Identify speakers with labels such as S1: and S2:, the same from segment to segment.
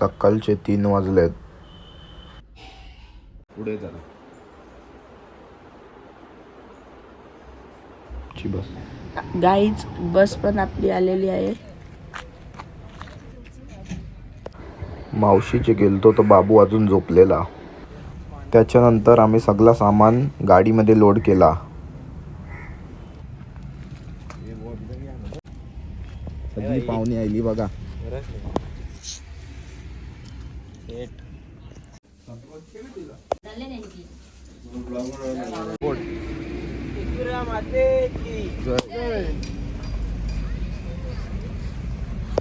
S1: सकाळचे 3 वाजलेत. पुढे जरा बस.
S2: गाईज बस पण आपली आलेली आहे.
S1: मावशीचे गेलतो तर बाबू अजून झोपलेला. त्याच्यानंतर आम्ही सगळा सामान गाडीमध्ये लोड केला. सगळी पाहुणी आली बघा.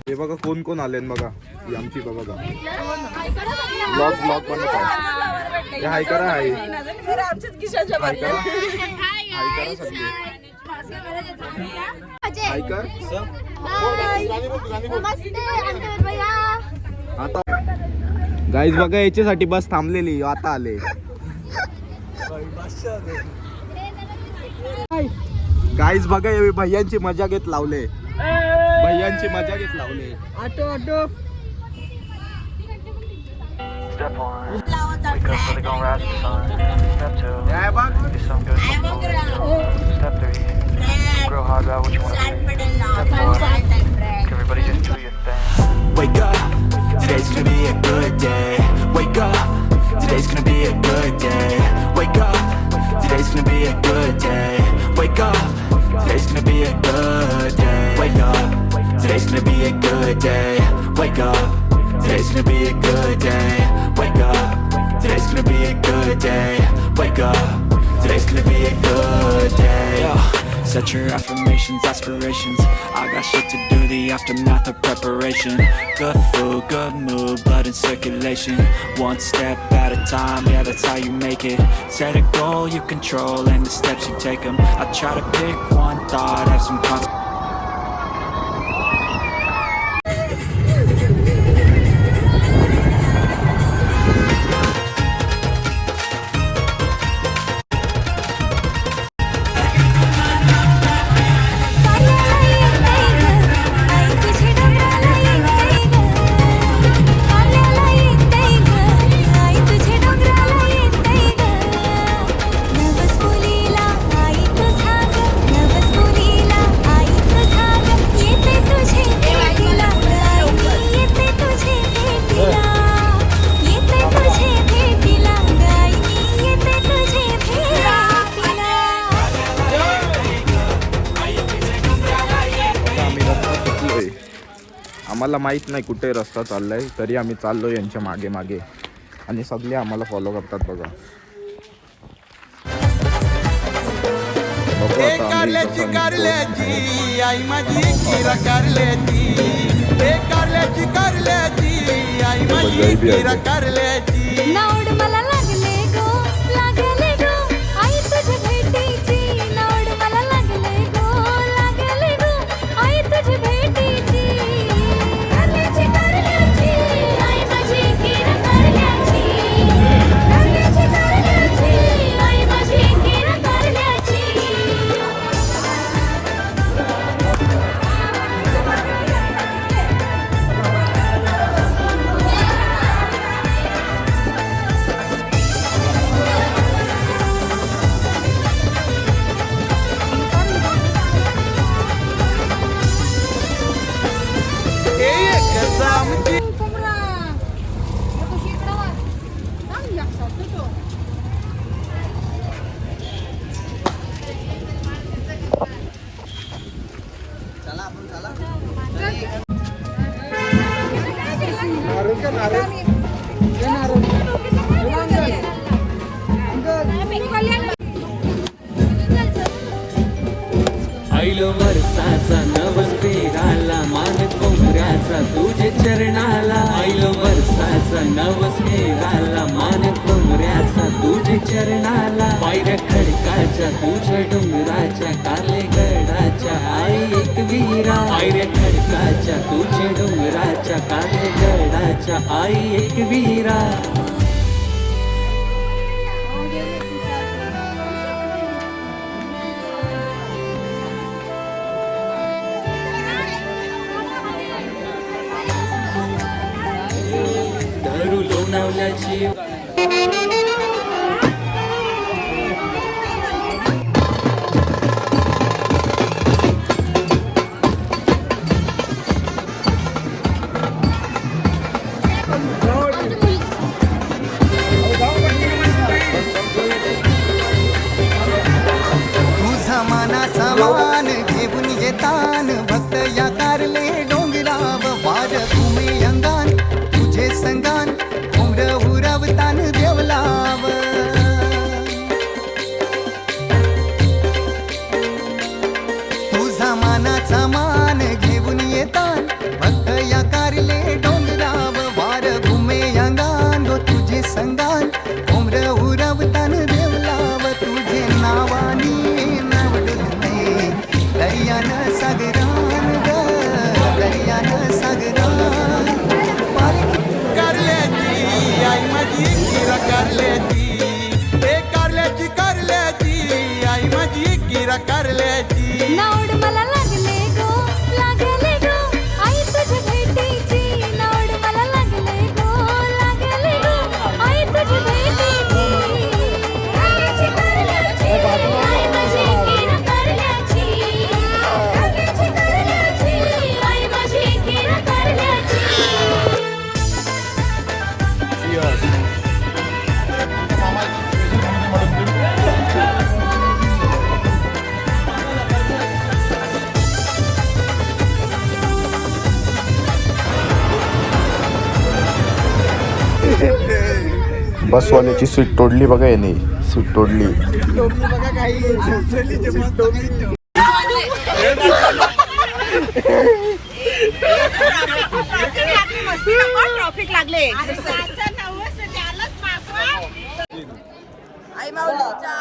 S1: हे बघा कोण कोण आले बघा. ही आमची बघा ब्लॉग बनत आहे. हाय करा. हाय कर. आता गाईज बघा याच्यासाठी बस थांबलेली आता आले. गाईज बघा भैयांची मजा घेत लावले. भैयांची मजा घेत लावले.
S2: Auto auto
S3: Step 1, wake up early, gonna rise to the sun. Step 2, do some good for food. Step 3, grow hard about what you want to be. Step 4, everybody just do your thing.
S4: Wake up, today's gonna be a good day. Wake up, today's gonna be a good day. Wake up, today's gonna be a good day. Wake up, today's gonna be a good day. Wake up, today's gonna be a good day. Wake up, today's gonna be a good day. Wake up, today's gonna be a good day. Wake up, today's gonna be a good day. Yo, set your affirmations, aspirations. I got shit to do, the aftermath of preparation. Good food, good mood, blood in circulation. One step at a time, yeah, that's how you make it. Set a goal you control and the steps you take them. I try to pick one thought, have some confidence.
S1: आम्हाला माहित नाही कुठे रस्ता चाललाय, तरी आम्ही चाललो यांच्या मागे मागे आणि सगळे आम्हाला फॉलो करतात बघा.
S5: कारल्याची कारल्याची आई माझी किरा कारल्याची. कारल्याची कारल्याची आई माझी किरा कारल्याची.
S6: नावड मला लागले गो लागले गो आई तुझ्या भेटीची. नावड मला लागले गो आई तुझ्या भेटीची. कारल्याची कारल्याची आई माझी किरा कारल्याची. कारल्याची कारल्याची आई माझी किरा कारल्याची.
S4: आईलो वर्षाचा नवस पेराला मान कोंबऱ्याचा तुझे चरणाला. आईलो वर्षाचा नवस पेराला मान कोंबऱ्याचा तुझे चरणाला. पायऱ्या खडकाच्या तुझ्या डोंगराच्या कारले गडाच्या आई एक वीरा. पायऱ्या खडकाच्या तुझ्या डोंगराच्या कारले गडाच्या आई एक वीरा.
S2: नवल्याची
S5: तुझा मानाचा मान घेऊन येतान भक्त या कारले डोंगराव वार घुमे अंगान तुझे संगान उमर उरवतान देवलाव तुझा मानाचा मान घेऊन येतान भक्त या कारले डोंगराव वार घुमे अंगान गो तुझे संगान उमर उरवतान देवलाव तुझे नावानी नावडले दर्यान सागरान ग दर्यान सागरान कारल्याची आई माझी किरा कारल्याची ए कारल्याची आई माझी किरा कारल्याची
S6: नावड मला लागले गो लागले गो आई तुझ्या भेटीची नावड मला लागले गो लागले गो आई तुझ्या भेटीची कारल्याची आई माझी किरा कारल्याची कारल्याची आई माझी किरा कारल्याची
S7: बसवाल्याची सीट तोडली बघा याने सीट तोडली
S2: ट्रॉफिक लागले आई माऊलीचा